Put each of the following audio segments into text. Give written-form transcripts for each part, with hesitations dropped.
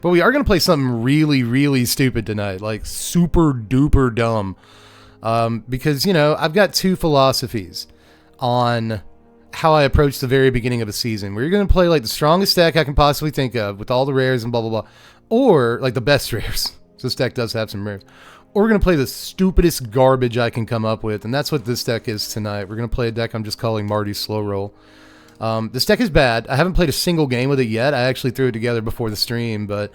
But we are going to play something really, really stupid tonight. Like, super duper dumb. Because, you know, I've got two philosophies on how I approach the very beginning of a season. We're going to play, like, the strongest deck I can possibly think of with all the rares and blah, blah, blah. Or, like, the best rares. This deck does have some rares. Or we're going to play the stupidest garbage I can come up with. And that's what this deck is tonight. We're going to play a deck I'm just calling Mardu Slow Roll. This deck is bad. I haven't played a single game with it yet. I actually threw it together before the stream, but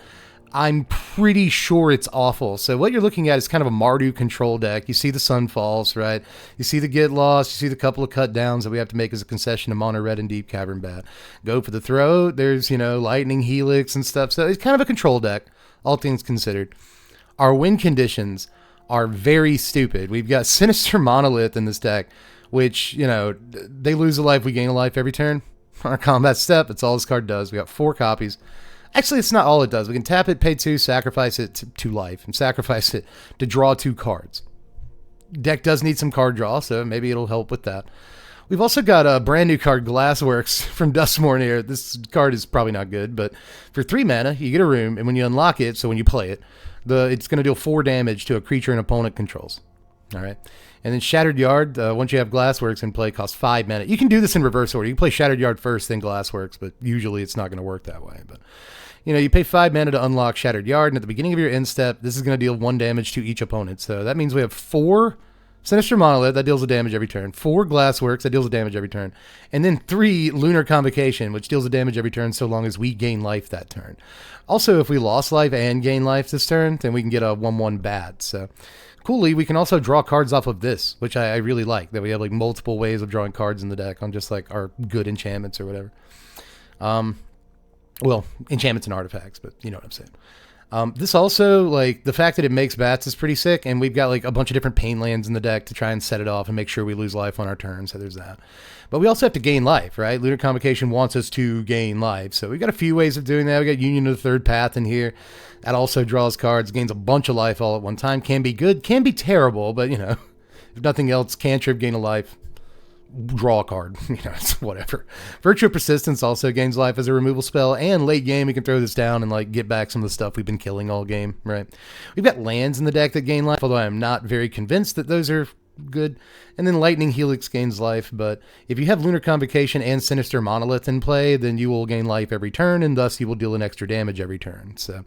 I'm pretty sure it's awful. So what you're looking at is kind of a Mardu control deck. You see the Sunfalls, right? You see the Get Lost. You see the couple of cut downs that we have to make as a concession to Mono Red and Deep Cavern Bat. Go for the throw. There's, you know, Lightning Helix and stuff. So it's kind of a control deck, all things considered. Our win conditions are very stupid. We've got Sinister Monolith in this deck, which, you know, they lose a life, we gain a life every turn. On our combat step, that's all this card does. We got 4 copies. Actually, it's not all it does. We can tap it, pay 2, sacrifice it to life, and sacrifice it to draw 2 cards. Deck does need some card draw, so maybe it'll help with that. We've also got a brand new card, Glassworks, from Duskmourn here. This card is probably not good, but for 3 mana, you get a room, and when you unlock it, so when you play it, it's going to deal 4 damage to a creature an opponent controls. All right. And then Shattered Yard, once you have Glassworks in play, costs 5 mana. You can do this in reverse order. You can play Shattered Yard first, then Glassworks, but usually it's not going to work that way. But, you know, you pay 5 mana to unlock Shattered Yard, and at the beginning of your end step, this is going to deal 1 damage to each opponent. So that means we have 4 Sinister Monolith, that deals a damage every turn, 4 Glassworks, that deals a damage every turn, and then 3 Lunar Convocation, which deals a damage every turn so long as we gain life that turn. Also, if we lost life and gain life this turn, then we can get a 1/1 bad. So, coolly, we can also draw cards off of this, which I really like, that we have like multiple ways of drawing cards in the deck on just like our good enchantments or whatever. Well, enchantments and artifacts, but you know what I'm saying. This also, like, the fact that it makes bats is pretty sick, and we've got like a bunch of different pain lands in the deck to try and set it off and make sure we lose life on our turn, so there's that. But we also have to gain life, right? Lunar Convocation wants us to gain life, so we've got a few ways of doing that. We got Union of the Third Path in here. That also draws cards, gains a bunch of life all at one time. Can be good, can be terrible, but, you know, if nothing else, cantrip, gain a life, draw a card. You know, it's whatever. Virtue of Persistence also gains life as a removal spell, and late game we can throw this down and like get back some of the stuff we've been killing all game, right? We've got lands in the deck that gain life, although I am not very convinced that those are good. And then Lightning Helix gains life, but if you have Lunar Convocation and Sinister Monolith in play, then you will gain life every turn, and thus you will deal an extra damage every turn. So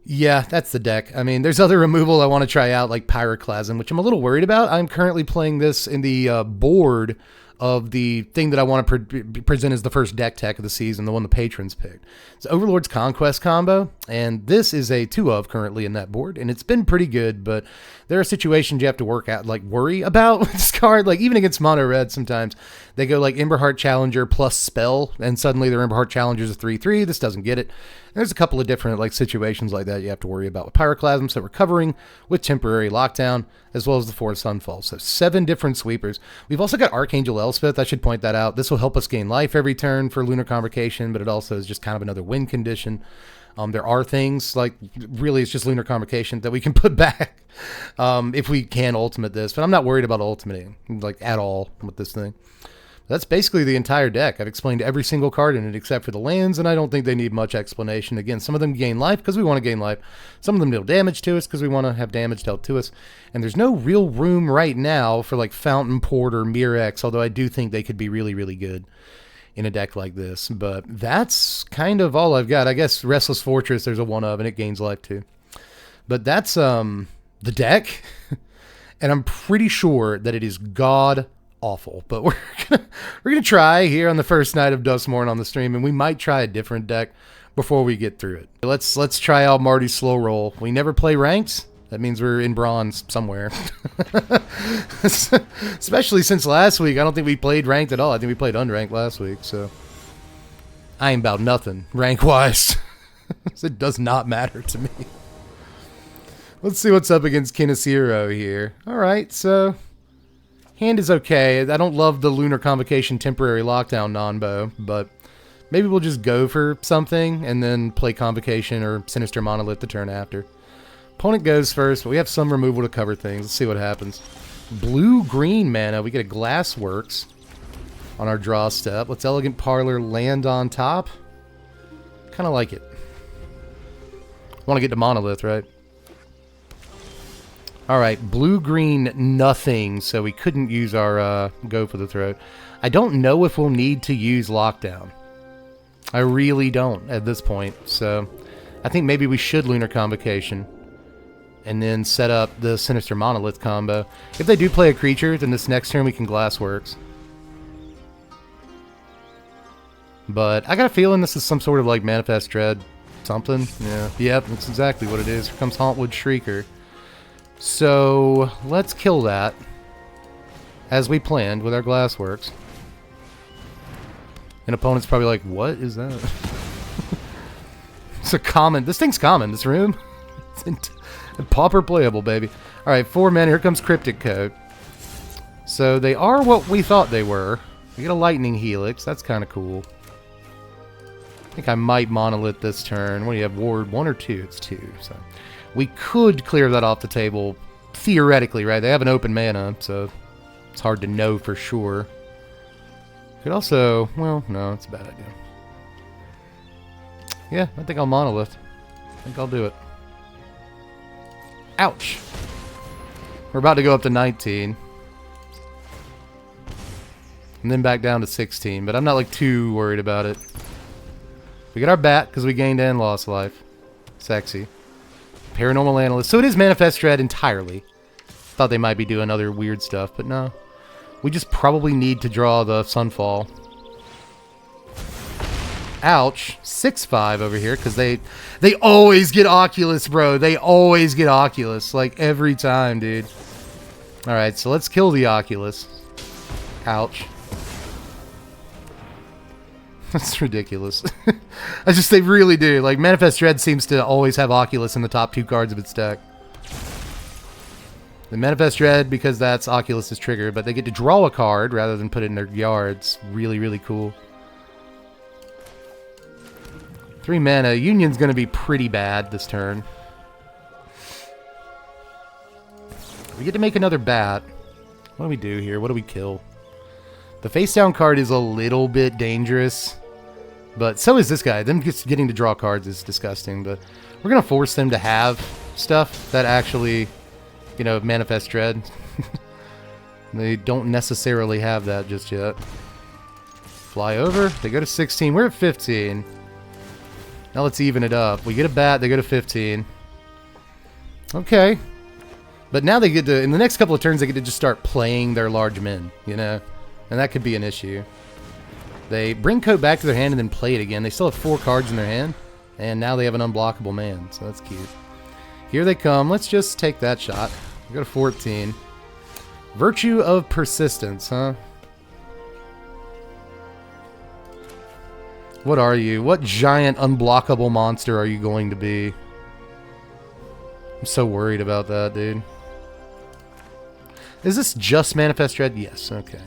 yeah, that's the deck. I mean, there's other removal I want to try out, like Pyroclasm, which I'm a little worried about. I'm currently playing this in the board of the thing that I want to present as the first deck tech of the season, the one the patrons picked. It's Overlord's Conquest combo, and this is a 2 of currently in that board, and it's been pretty good, but there are situations you have to worry about with this card. Like, even against Mono Red, sometimes they go like Emberheart Challenger plus spell, and suddenly their Emberheart Challenger's a 3/3. This doesn't get it. And there's a couple of different like situations like that you have to worry about with Pyroclasm, so we're covering with Temporary Lockdown, as well as the 4 Sunfalls. So 7 different sweepers. We've also got Archangel Elspeth. I should point that out. This will help us gain life every turn for Lunar Convocation, but it also is just kind of another win condition. There are things like, really, it's just Lunar Convocation that we can put back if we can ultimate this, but I'm not worried about ultimating like at all with this thing. That's basically the entire deck. I've explained every single card in it except for the lands, and I don't think they need much explanation. Again, some of them gain life because we want to gain life. Some of them deal damage to us because we want to have damage dealt to us. And there's no real room right now for like Fountain Port or Mirex, although I do think they could be really, really good in a deck like this. But that's kind of all I've got. I guess Restless Fortress, there's a 1 of, and it gains life too. But that's the deck, and I'm pretty sure that it is god awful, but we're gonna try here on the first night of Duskmourn on the stream, and we might try a different deck before we get through it. Let's try out Mardu Slow Roll. We never play ranked. That means we're in bronze somewhere. Especially since last week, I don't think we played ranked at all. I think we played unranked last week, so I ain't about nothing rank-wise. It does not matter to me. Let's see what's up against Kinecero here. All right, so hand is okay. I don't love the Lunar Convocation Temporary Lockdown non-bow, but maybe we'll just go for something and then play Convocation or Sinister Monolith the turn after. Opponent goes first, but we have some removal to cover things. Let's see what happens. Blue-green mana. We get a Glassworks on our draw step. Let's Elegant Parlor land on top. Kind of like it. Want to get to Monolith, right? Alright, blue-green, nothing, so we couldn't use our Go for the Throat. I don't know if we'll need to use Lockdown. I really don't at this point, so I think maybe we should Lunar Convocation and then set up the Sinister Monolith combo. If they do play a creature, then this next turn we can Glassworks. But I got a feeling this is some sort of like Manifest Dread something. Yeah, yep, that's exactly what it is. Here comes Hauntwood Shrieker. So let's kill that as we planned with our Glassworks. And opponent's probably like, what is that? It's a common. This thing's common, this room. It's pauper playable, baby. Alright, 4 men. Here comes Cryptic Coat. So they are what we thought they were. We get a Lightning Helix. That's kind of cool. I think I might Monolith this turn. What do you have? Ward 1 or 2? It's 2. So we could clear that off the table, theoretically, right? They have an open mana, so it's hard to know for sure. Could also... Well, no, it's a bad idea. Yeah, I think I'll Monolith. I think I'll do it. Ouch! We're about to go up to 19. And then back down to 16, but I'm not like too worried about it. We get our bat, because we gained and lost life. Sexy. Paranormal Analyst. So it is Manifest Dread entirely. Thought they might be doing other weird stuff, but no. We just probably need to draw the Sunfall. Ouch. 6-5 over here, because they always get Oculus, bro. They always get Oculus. Like, every time, dude. Alright, so let's kill the Oculus. Ouch. That's ridiculous. They really do. Like, Manifest Dread seems to always have Oculus in the top 2 cards of its deck. The Manifest Dread, because that's Oculus's trigger, but they get to draw a card rather than put it in their yard. It's really, really cool. 3 mana. Union's going to be pretty bad this turn. We get to make another bat. What do we do here? What do we kill? The face down card is a little bit dangerous, but so is this guy. Them just getting to draw cards is disgusting, but we're going to force them to have stuff that actually, you know, Manifest Dread. They don't necessarily have that just yet. Fly over. They go to 16. We're at 15. Now let's even it up. We get a bat. They go to 15. Okay. But now they get to, in the next couple of turns, they get to just start playing their large men, you know? And that could be an issue. They bring Coat back to their hand and then play it again. They still have 4 cards in their hand. And now they have an unblockable man, so that's cute. Here they come. Let's just take that shot. We go to 14. Virtue of Persistence, huh? What are you? What giant unblockable monster are you going to be? I'm so worried about that, dude. Is this just Manifest Dread? Yes, okay.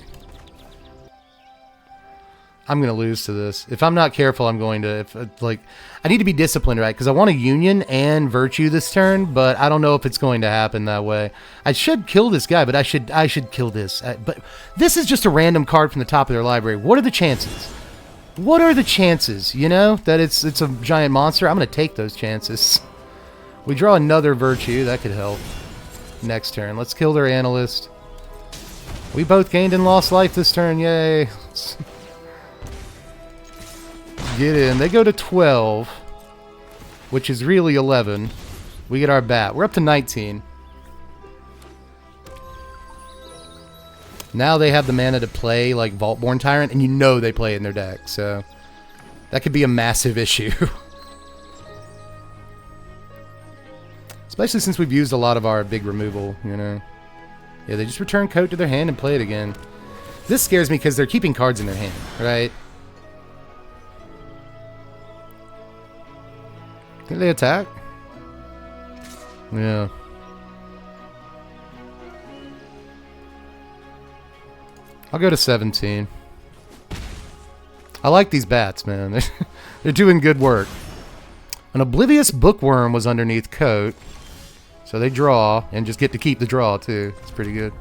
I'm going to lose to this. If I'm not careful, I'm going to... I need to be disciplined, right? Because I want a Union and Virtue this turn, but I don't know if it's going to happen that way. I should kill this guy, but I should kill this. But this is just a random card from the top of their library. What are the chances? What are the chances, you know, that it's a giant monster? I'm going to take those chances. We draw another Virtue. That could help. Next turn. Let's kill their Analyst. We both gained and lost life this turn. Yay. Get in. They go to 12, which is really 11. We get our bat. We're up to 19. Now they have the mana to play like Vaultborn Tyrant, and you know they play it in their deck, so that could be a massive issue. Especially since we've used a lot of our big removal, you know. Yeah, they just return Coat to their hand and play it again. This scares me because they're keeping cards in their hand, right? Think they attack? Yeah. I'll go to 17. I like these bats, man. They're doing good work. An Oblivious Bookworm was underneath Coat. So they draw, and just get to keep the draw, too. It's pretty good.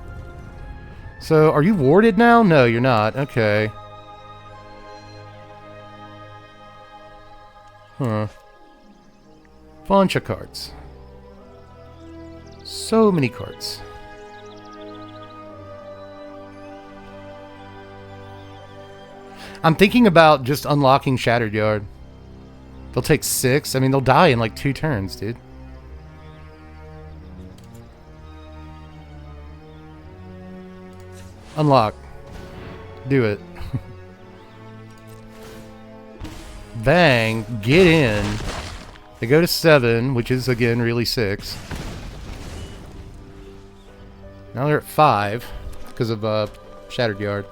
So, are you warded now? No, you're not. Okay. Huh. Bunch of cards. So many cards. I'm thinking about just unlocking Shattered Yard. They'll take 6. I mean, they'll die in like 2 turns, dude. Unlock. Do it. Bang. Get in. They go to 7, which is, again, really 6. Now they're at 5 because of Shattered Yard.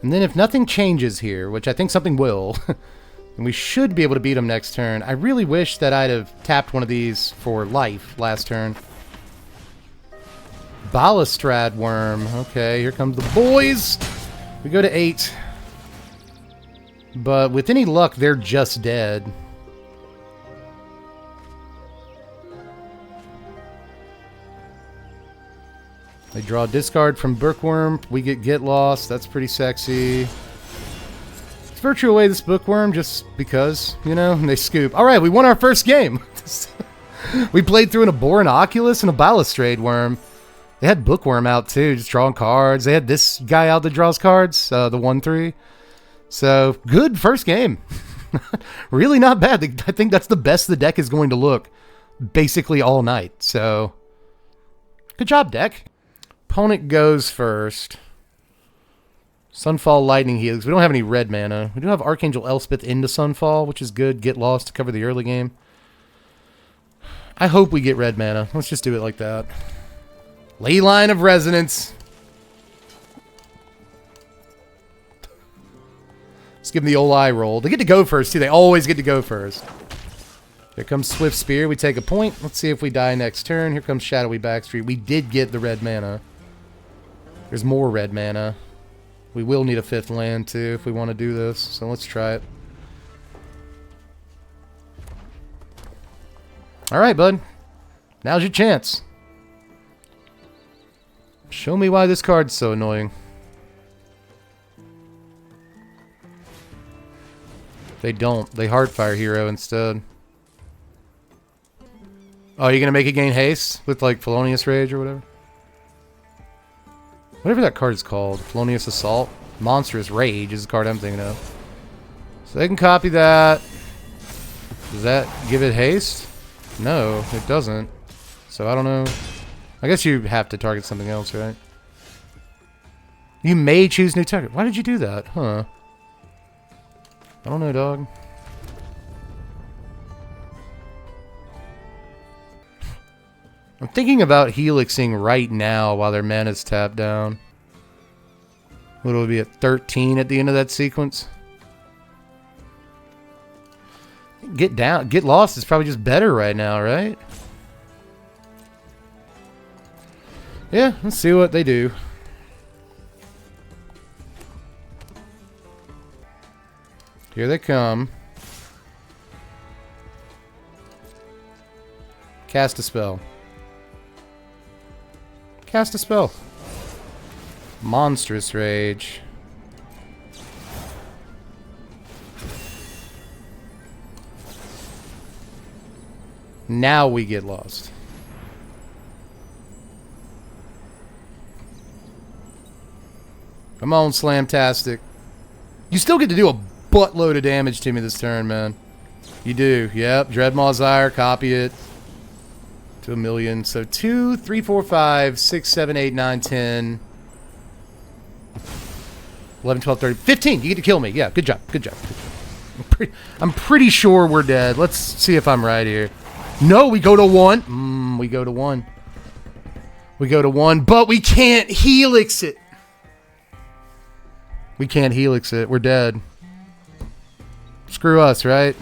And then if nothing changes here, which I think something will, and we should be able to beat them next turn. I really wish that I'd have tapped one of these for life last turn. Balustrade Worm. Okay, here comes the boys. We go to 8. But with any luck, they're just dead. They draw a discard from Bookworm. We get lost. That's pretty sexy. Let's virtue away this Bookworm just because, you know, and they scoop. All right, we won our first game. We played through an Aboran Oculus and a Balustrade Worm. They had Bookworm out too, just drawing cards. They had this guy out that draws cards, the 1/3. So, good first game. Really not bad. I think that's the best the deck is going to look basically all night. So, good job, deck. Opponent goes first. Sunfall, Lightning Helix. We don't have any red mana. We do have Archangel Elspeth into Sunfall, which is good. Get Lost to cover the early game. I hope we get red mana. Let's just do it like that. Ley Line of Resonance. Let's give them the old eye roll. They get to go first, too. They always get to go first. Here comes Swift Spear. We take a point. Let's see if we die next turn. Here comes Shadowy Backstreet. We did get the red mana. There's more red mana. We will need a 5th land, too, if we want to do this. So let's try it. Alright, bud. Now's your chance. Show me why this card's so annoying. They don't. They Heartfire Hero instead. Oh, you're going to make it gain haste with, like, Felonious Rage or whatever? Whatever that card is called. Felonious Assault. Monstrous Rage is the card I'm thinking of. So they can copy that. Does that give it haste? No, it doesn't. So I don't know. I guess you have to target something else, right? You may choose new target. Why did you do that? Huh. I don't know, dog. I'm thinking about helixing right now while their mana's tapped down. What will it be at 13 at the end of that sequence? Get down. Get Lost is probably just better right now, right? Yeah, let's see what they do. Here they come. Cast a spell. Cast a spell. Monstrous Rage. Now we get lost. Come on, Slamtastic. You still get to do a buttload of damage to me this turn, man. You do. Yep. Dreadmaw's Ire. Copy it. To 1,000,000. So 2, 3, 4, 5, 6, 7, 8, 9, 10. 11, 12, 13, 15. You get to kill me. Yeah, good job. Good job. I'm pretty sure we're dead. Let's see if I'm right here. No, we go to 1. We go to 1. We go to 1, but we can't helix it. We can't helix it. We're dead. Screw us, right?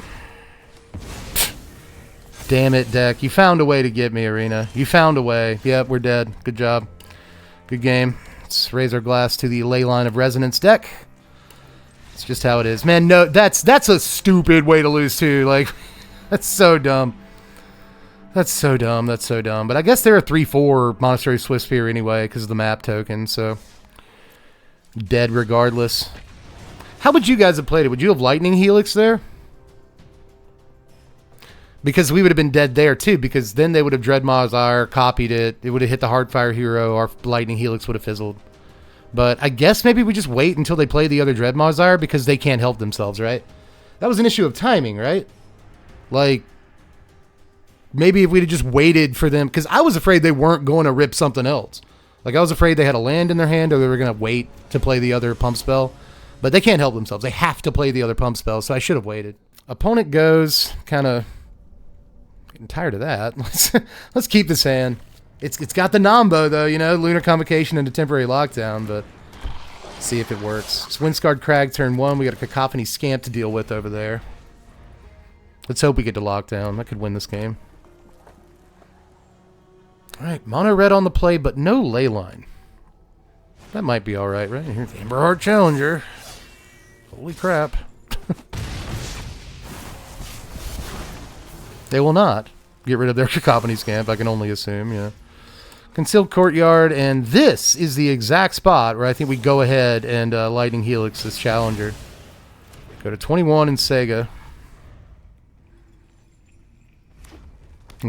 Damn it, deck. You found a way to get me, Arena. You found a way. Yep, we're dead. Good job. Good game. Let's raise our glass to the Ley Line of Resonance deck. It's just how it is. Man, no, that's a stupid way to lose, too. Like, that's so dumb. That's so dumb. That's so dumb. But I guess they're a 3/4 Monastery Swift Spear anyway because of the map token, so dead regardless. How would you guys have played it? Would you have Lightning Helix there? Because we would have been dead there too, because then they would have Dread Mawzire, copied it. It would have hit the Hardfire Hero. Our Lightning Helix would have fizzled. But I guess maybe we just wait until they play the other Dread Mawzire because they can't help themselves, right? That was an issue of timing, right? Like, maybe if we'd have just waited for them, because I was afraid they weren't going to rip something else. Like, I was afraid they had a land in their hand or they were going to wait to play the other pump spell. But they can't help themselves. They have to play the other pump spell, so I should have waited. Opponent goes, kind of getting tired of that. Let's keep this hand. It's got the Nombo, though, you know, Lunar Convocation into Temporary Lockdown, but see if it works. It's Windscarred Crag turn 1. We got a Cacophony Scamp to deal with over there. Let's hope we get to Lockdown. That could win this game. Alright, mono red on the play, but no Leyline. That might be alright, right? Here's the Emberheart Challenger. Holy crap. They will not get rid of their Cacophony Scamp, I can only assume, yeah. Concealed Courtyard, and this is the exact spot where I think we go ahead and Lightning Helix this Challenger. Go to 21 in Sega.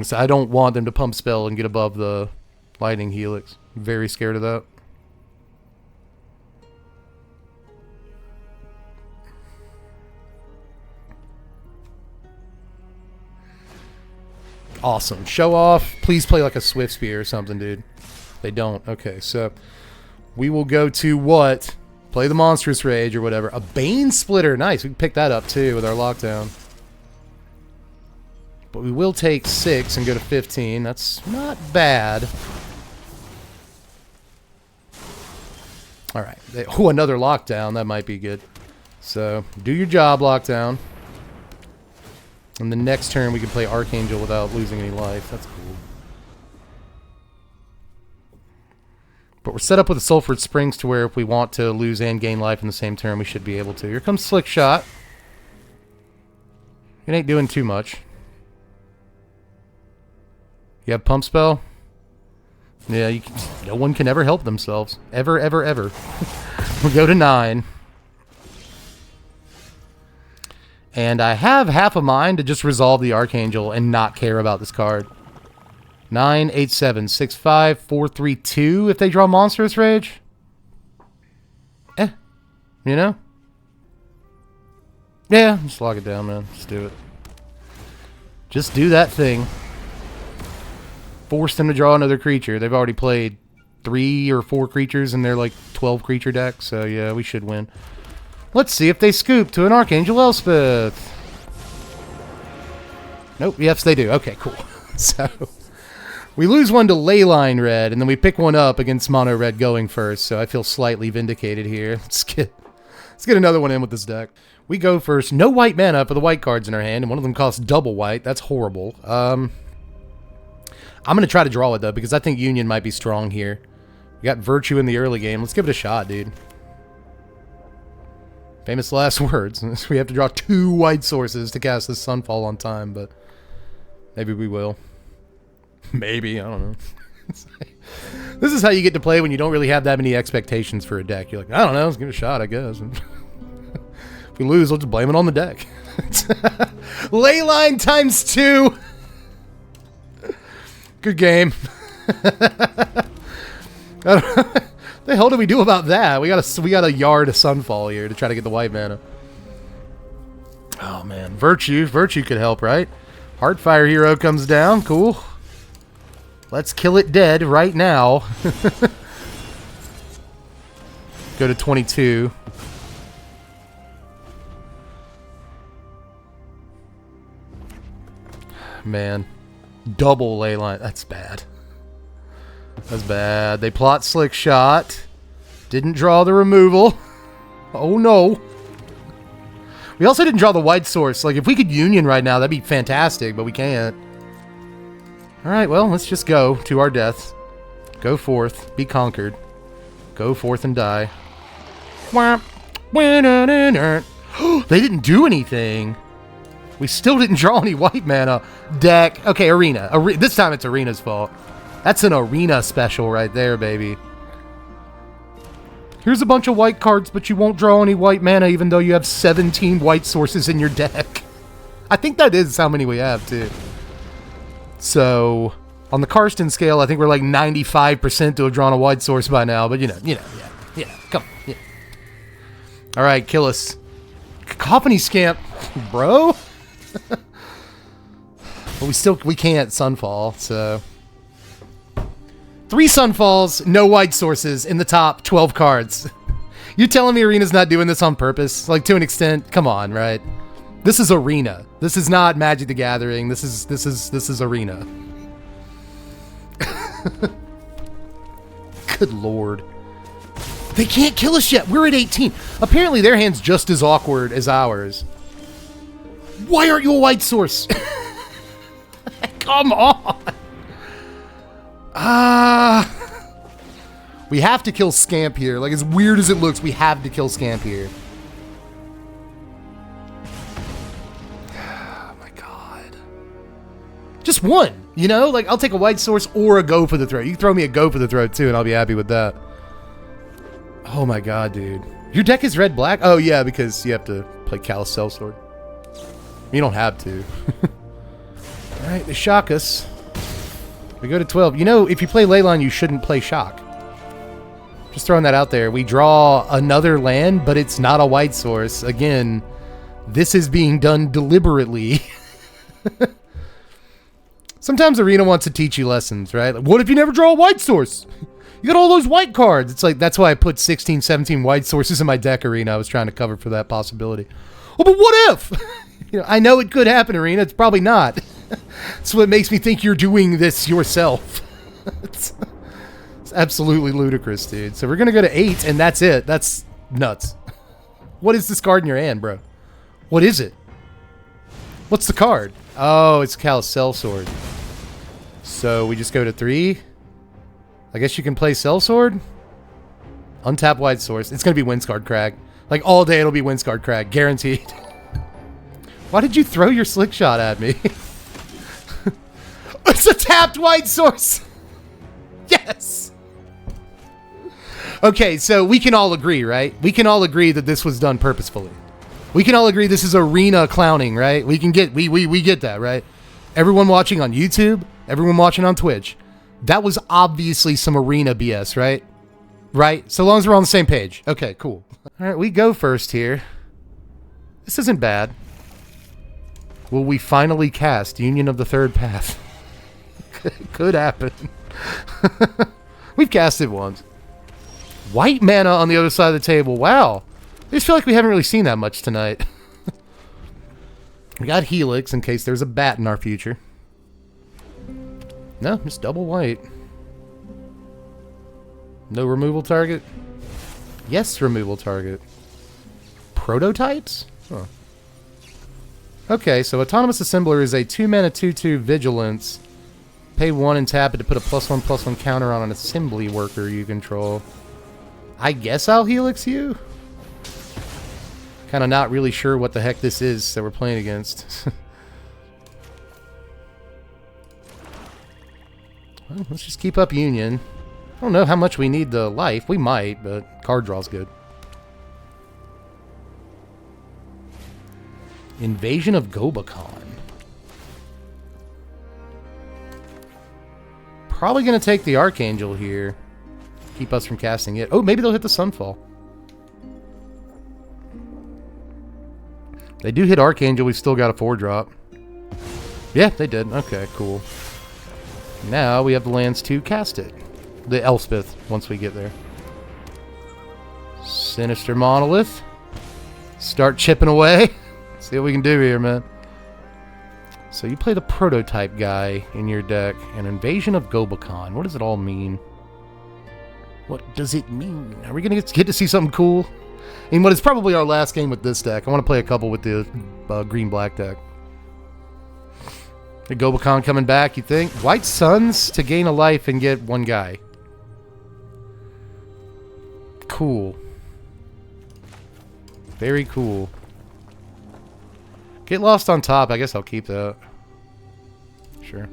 So I don't want them to pump spell and get above the Lightning Helix. Very scared of that. Awesome. Show off. Please play like a Swift Spear or something, dude. They don't. Okay, so we will go to what? Play the Monstrous Rage or whatever. A Bane Splitter. Nice. We can pick that up too with our lockdown. But we will take 6 and go to 15. That's not bad. Alright. Oh, another lockdown. That might be good. So, do your job, lockdown. And the next turn we can play Archangel without losing any life. That's cool. But we're set up with the Sulphur Springs to where if we want to lose and gain life in the same turn, we should be able to. Here comes Slick Shot. It ain't doing too much. You have Pump Spell? Yeah, no one can ever help themselves. Ever, ever, ever. We'll go to 9. And I have half a mind to just resolve the Archangel and not care about this card. 9, 8, 7, 6, 5, 4, 3, 2 if they draw Monstrous Rage. You know? Yeah, just lock it down, man. Just do it. Just do that thing. Force them to draw another creature. They've already played 3 or 4 creatures in their, like, 12 creature deck, so yeah, we should win. Let's see if they scoop to an Archangel Elspeth. Nope, yes they do. Okay, cool. So, we lose one to Leyline Red, and then we pick one up against Mono Red going first, so I feel slightly vindicated here. Let's get another one in with this deck. We go first. No white mana for the white cards in our hand, and one of them costs double white. That's horrible. I'm going to try to draw it, though, because I think Union might be strong here. We got Virtue in the early game. Let's give it a shot, dude. Famous last words. We have to draw 2 white sources to cast this Sunfall on time, but maybe we will. Maybe, I don't know. This is how you get to play when you don't really have that many expectations for a deck. You're like, I don't know, let's give it a shot, I guess. If we lose, we'll just blame it on the deck. Leyline times 2! Good game. The hell do we do about that? We got a yard of Sunfall here to try to get the white mana. Oh man, Virtue could help, right? Heartfire Hero comes down, cool. Let's kill it dead right now. Go to 22. Man, double Leyline. That's bad. That's bad. They plot Slick Shot. Didn't draw the removal. Oh no. We also didn't draw the white source. Like, if we could Union right now, that'd be fantastic, but we can't. Alright, well, let's just go to our deaths. Go forth. Be conquered. Go forth and die. They didn't do anything. We still didn't draw any white mana. Deck. Okay, Arena. This time it's Arena's fault. That's an Arena special right there, baby. Here's a bunch of white cards, but you won't draw any white mana even though you have 17 white sources in your deck. I think that is how many we have, too. So, on the Karsten scale, I think we're like 95% to have drawn a white source by now. But, yeah, come on, yeah. All right, kill us. Cacophony Scamp, bro. But we can't Sunfall, so... 3 Sunfalls, no white sources in the top 12 cards. You telling me Arena's not doing this on purpose? Like, to an extent? Come on, right? This is Arena. This is not Magic the Gathering. This is Arena. Good lord. They can't kill us yet. We're at 18. Apparently their hand's just as awkward as ours. Why aren't you a white source? Come on. We have to kill Scamp here. Like, as weird as it looks, we have to kill Scamp here. Oh my god. Just one, you know? Like, I'll take a white source or a go for the throat. You can throw me a go for the throat too, and I'll be happy with that. Oh my god, dude. Your deck is red-black? Oh yeah, because you have to play Callous Sellsword. You don't have to. Alright, they shock us. We go to 12. You know, if you play Leyline, you shouldn't play Shock. Just throwing that out there. We draw another land, but it's not a white source. Again, this is being done deliberately. Sometimes Arena wants to teach you lessons, right? Like, what if you never draw a white source? You got all those white cards. It's like, that's why I put 16, 17 white sources in my deck, Arena. I was trying to cover for that possibility. Oh, but what if? You know, I know it could happen, Arena. It's probably not. That's what makes me think you're doing this yourself. It's absolutely ludicrous, dude. So we're going to go to 8, and that's it. That's nuts. What is this card in your hand, bro? What is it? What's the card? Oh, it's Callous Sellsword. So we just go to 3. I guess you can play Sellsword. Untap white source. It's going to be Windscarred Crag. Like, all day it'll be Windscarred Crag. Guaranteed. Why did you throw your slick shot at me? It's a tapped white source. Yes. Okay, so we can all agree, right? We can all agree that this was done purposefully. We can all agree this is Arena clowning, right? We can get we get that, right? Everyone watching on YouTube, everyone watching on Twitch, that was obviously some Arena BS, right? Right? So long as we're on the same page. Okay, cool. All right, we go first here. This isn't bad. Will we finally cast Union of the Third Path? Could happen. We've cast it once. White mana on the other side of the table. Wow. I just feel like we haven't really seen that much tonight. We got Helix in case there's a bat in our future. No, just double white. No removal target? Yes, removal target. Prototypes? Huh. Okay, so Autonomous Assembler is a 2-mana 2/2 Vigilance. Pay 1 and tap it to put a +1/+1 counter on an assembly worker you control. I guess I'll Helix you? Kind of not really sure what the heck this is that we're playing against. Well, let's just keep up Union. I don't know how much we need the life. We might, but card draw's good. Invasion of Gobakon. Probably going to take the Archangel here. Keep us from casting it. Oh, maybe they'll hit the Sunfall. They do hit Archangel. We've still got a 4-drop. Yeah, they did. Okay, cool. Now we have the lands to cast it. The Elspeth, once we get there. Sinister Monolith. Start chipping away. See what we can do here, man. So you play the Prototype guy in your deck. An Invasion of Gobakon. What does it all mean? What does it mean? Are we going to get to see something cool? In what is probably our last game with this deck. I want to play a couple with the green-black deck. The Gobakon coming back, you think? White Suns to gain a life and get one guy. Cool. Very cool. Get Lost on top. I guess I'll keep that. Sure.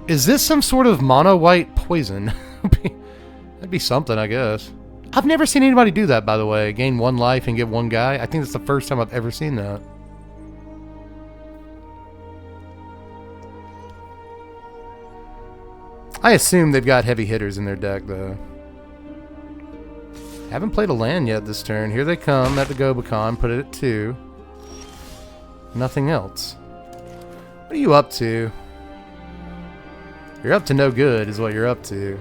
Is this some sort of mono-white poison? That'd be something, I guess. I've never seen anybody do that, by the way. Gain 1 life and get 1 guy. I think that's the first time I've ever seen that. I assume they've got heavy hitters in their deck, though. Haven't played a land yet this turn. Here they come at the Gobakon. Put it at 2. Nothing else. What are you up to? You're up to no good, is what you're up to.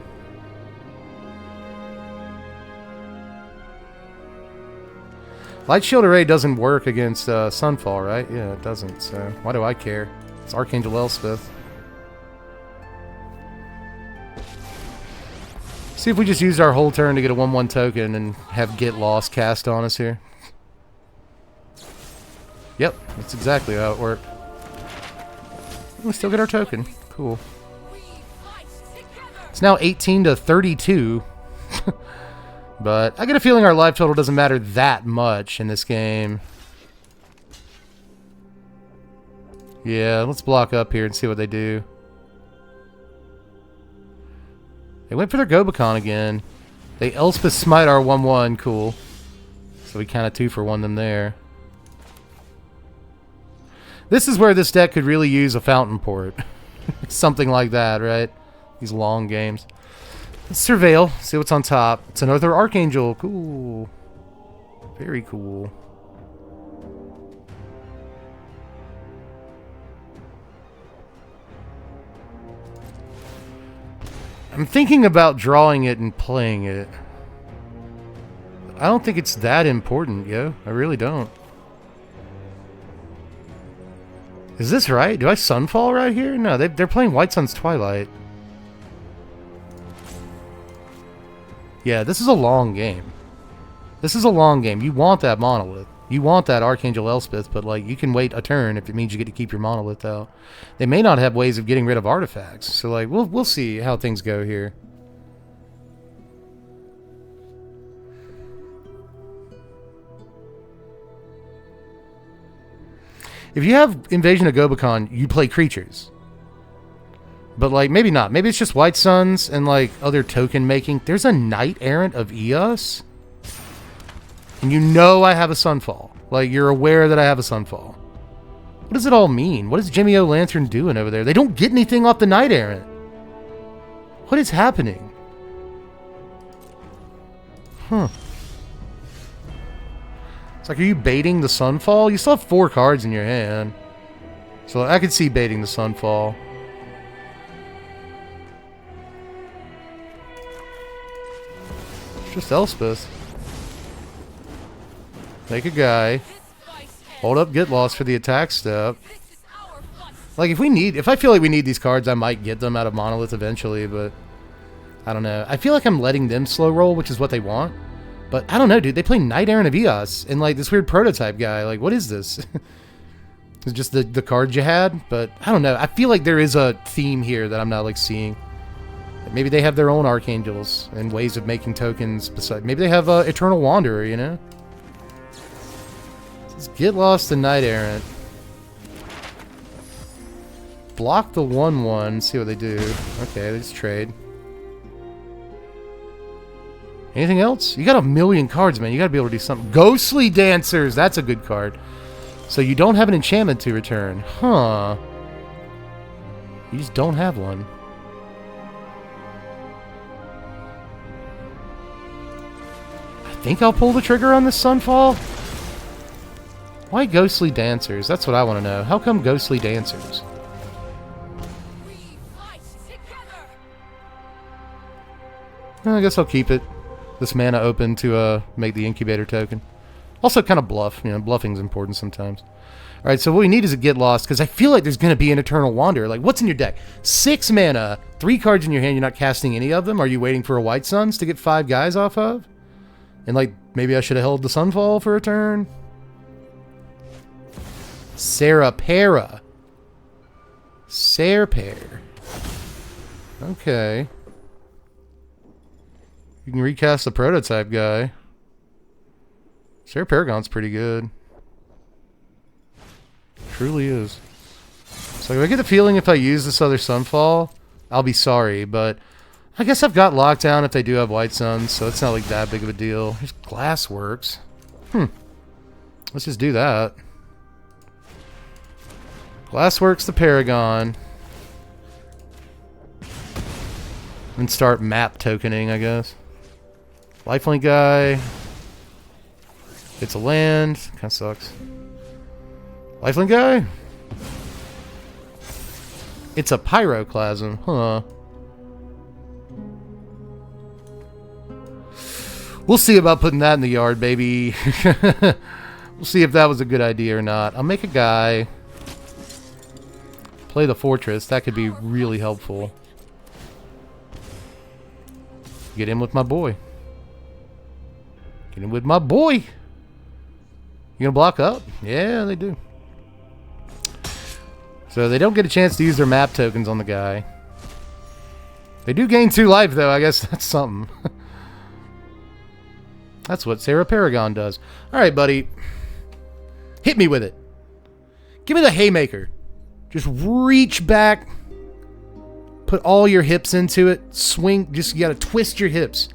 Light Shield Array doesn't work against Sunfall, right? Yeah, it doesn't, so why do I care? It's Archangel Elspeth. See if we just used our whole turn to get a 1/1 token and have Get Lost cast on us here. Yep, that's exactly how it worked. We still get our token. Cool. It's now 18 to 32. But I get a feeling our life total doesn't matter that much in this game. Yeah, let's block up here and see what they do. They went for their Gobakon again. They Elspeth Smite our 1/1. Cool. So we kind of 2-for-1 them there. This is where this deck could really use a Fountain Port. Something like that, right? These long games. Let's surveil. See what's on top. It's another Archangel. Cool. Very cool. I'm thinking about drawing it and playing it. I don't think it's that important, yo. I really don't. Is this right? Do I Sunfall right here? No, they're playing White Sun's Twilight. Yeah, this is a long game. This is a long game. You want that Monolith. You want that Archangel Elspeth, but like you can wait a turn if it means you get to keep your Monolith out. They may not have ways of getting rid of artifacts, so like we'll see how things go here. If you have Invasion of Gobakon, you play creatures. But, like, maybe not. Maybe it's just White Suns and, like, other token making. There's a Knight Errant of Eos. And you know I have a Sunfall. Like, you're aware that I have a Sunfall. What does it all mean? What is Jimmy O'Lantern doing over there? They don't get anything off the Knight Errant. What is happening? Huh. It's like, are you baiting the Sunfall? You still have 4 cards in your hand. So I could see baiting the Sunfall. It's just Elspeth. Make a guy. Hold up, get lost for the attack step. Like, if I feel like we need these cards, I might get them out of Monolith eventually, but I don't know. I feel like I'm letting them slow roll, which is what they want. But I don't know, dude. They play Knight Errant of Eos and like this weird prototype guy. Like, what is this? It's just the cards you had, but I don't know. I feel like there is a theme here that I'm not like seeing. Maybe they have their own Archangels and ways of making tokens. Besides, maybe they have Eternal Wanderer, you know? Let's get lost to Knight Errant. Block the 1/1. See what they do. Okay, they just trade. Anything else? You got a million cards, man. You got to be able to do something. Ghostly Dancers. That's a good card. So you don't have an enchantment to return. Huh. You just don't have one. I think I'll pull the trigger on this Sunfall. Why Ghostly Dancers? That's what I want to know. How come Ghostly Dancers? I guess I'll keep it. This mana open to make the incubator token. Also kind of bluff. You know, bluffing's important sometimes. Alright, so what we need is a Get Lost, because I feel like there's going to be an Eternal Wanderer. Like, what's in your deck? 6 mana, 3 cards in your hand, you're not casting any of them? Are you waiting for a White Suns to get 5 guys off of? And, like, maybe I should have held the Sunfall for a turn? Serapera. Serpair. Okay. You can recast the prototype guy. Sarah Paragon's pretty good. Truly is. So I get the feeling if I use this other Sunfall, I'll be sorry, but I guess I've got lockdown if they do have White Suns, so it's not like that big of a deal. Here's Glassworks. Let's just do that. Glassworks the Paragon. And start map tokening, I guess. Lifelink guy. It's a land. Kinda sucks. Lifelink guy? It's a Pyroclasm, huh? We'll see about putting that in the yard, baby. We'll see if that was a good idea or not. I'll make a guy. Play the Fortress. That could be really helpful. Get in with my boy. Get in with my boy. You gonna block up? Yeah, they do. So they don't get a chance to use their map tokens on the guy. They do gain 2 life, though. I guess that's something. That's what Sarah Paragon does. Alright, buddy. Hit me with it. Give me the haymaker. Just reach back. Put all your hips into it. Swing. Just, you gotta twist your hips.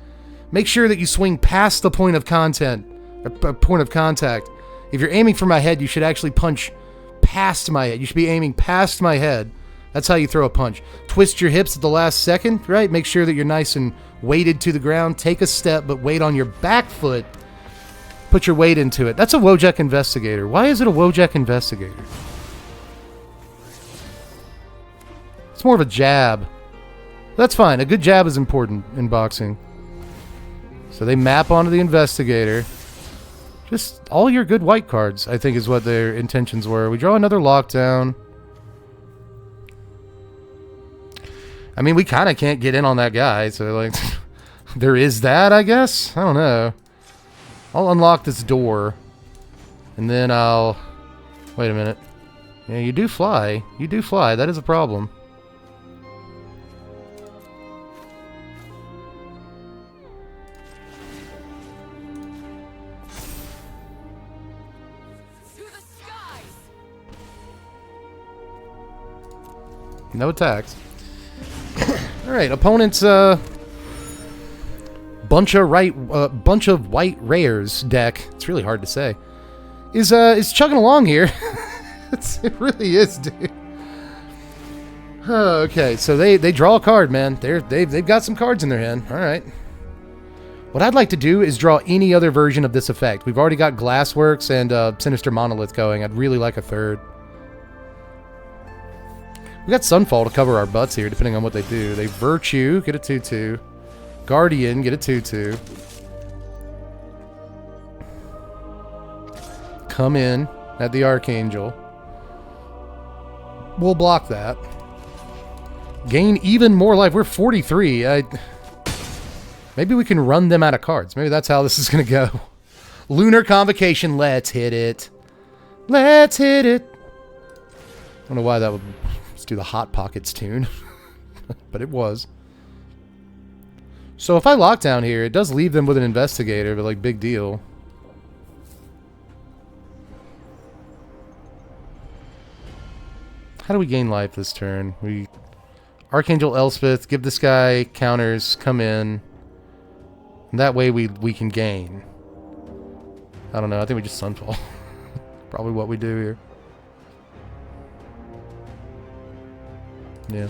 Make sure that you swing past the point of contact. If you're aiming for my head, you should actually punch past my head. You should be aiming past my head. That's how you throw a punch. Twist your hips at the last second, right? Make sure that you're nice and weighted to the ground. Take a step, but wait on your back foot. Put your weight into it. That's a Wojak Investigator. Why is it a Wojak Investigator? It's more of a jab. That's fine. A good jab is important in boxing. So they map onto the Investigator. Just all your good white cards, I think, is what their intentions were. We draw another lockdown. I mean, we kind of can't get in on that guy, so, like, there is that, I guess? I don't know. I'll unlock this door, and then I'll... Wait a minute. Yeah, you do fly. You do fly. That is a problem. No attacks. Alright, opponent's bunch of white rares deck. It's really hard to say. Is chugging along here. It really is, dude. Okay, so they draw a card, man. They've got some cards in their hand. Alright. What I'd like to do is draw any other version of this effect. We've already got Glassworks and Sinister Monolith going. I'd really like a third. We got Sunfall to cover our butts here, depending on what they do. They Virtue, get a 2-2. Guardian, get a 2-2. Come in at the Archangel. We'll block that. Gain even more life. We're 43. Maybe we can run them out of cards. Maybe that's how this is going to go. Lunar Convocation, let's hit it. Let's hit it. I don't know why that would... do the Hot Pockets tune. But it was. So if I lock down here, it does leave them with an Investigator, but like, big deal. How do we gain life this turn? We Archangel Elspeth, give this guy counters, come in. And that way we can gain. I don't know, I think we just Sunfall. Probably what we do here. Yeah.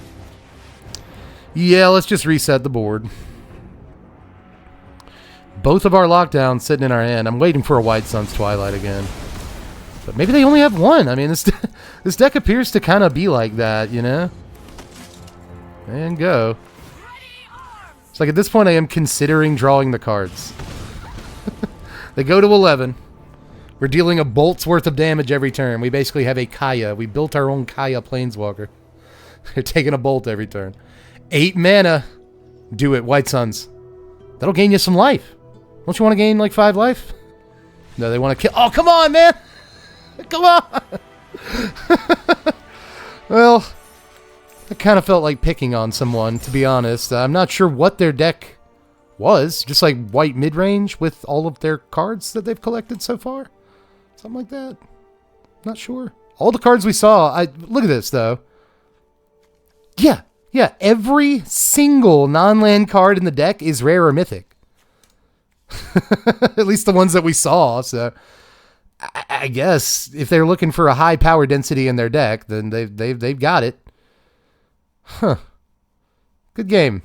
Yeah, let's just reset the board. Both of our lockdowns sitting in our hand. I'm waiting for a White Sun's Twilight again. But maybe they only have one. I mean, this deck appears to kind of be like that, you know? And go. It's like at this point I am considering drawing the cards. They go to 11. We're dealing a bolt's worth of damage every turn. We basically have a Kaya. We built our own Kaya Planeswalker. They're taking a bolt every turn. 8 mana. Do it, White Suns. That'll gain you some life. Don't you want to gain like 5 life? No, they want to kill. Oh, come on, man. Come on. Well, I kind of felt like picking on someone, to be honest. I'm not sure what their deck was. Just like white mid-range with all of their cards that they've collected so far. Something like that. Not sure. All the cards we saw. Look at this, though. Yeah, Yeah, every single non-land card in the deck is rare or mythic. At least the ones that we saw. So I guess if they're looking for a high power density in their deck, then they've got it. Huh. Good game.